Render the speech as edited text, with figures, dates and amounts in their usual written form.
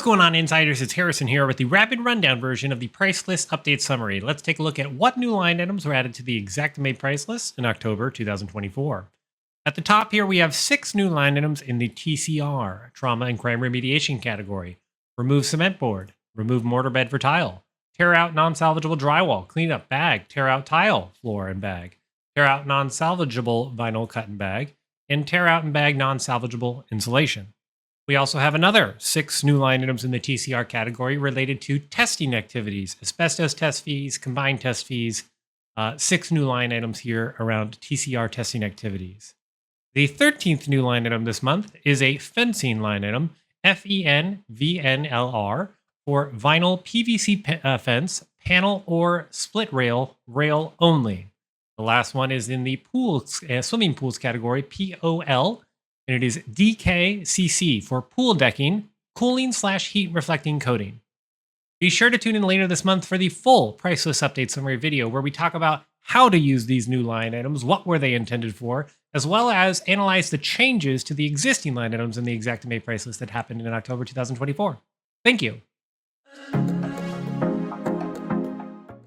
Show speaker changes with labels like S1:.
S1: going on, insiders? It's Harrison here with the rapid rundown version of the price list update summary. Let's take a look at what new line items were added to the Xactimate price list in October 2024. At the top here, we have 6 new line items in the TCR, Trauma and Crime Remediation category. Remove cement board, remove mortar bed for tile, tear out non-salvageable drywall, clean up bag, tear out tile, floor and bag, tear out non-salvageable vinyl cut and bag, and tear out and bag non-salvageable insulation. We also have another 6 new line items in the TCR category related to testing activities, asbestos test fees, combined test fees, 6 new line items here around TCR testing activities. The 13th new line item this month is a fencing line item, FENVNLR, for vinyl PVC fence, panel or split rail only. The last one is in the pools, swimming pools category, POL, and it is DKCC for pool decking, cooling/heat reflecting coating. Be sure to tune in later this month for the full price list update summary video where we talk about how to use these new line items, what were they intended for, as well as analyze the changes to the existing line items in the Xactimate price list that happened in October 2024. Thank you.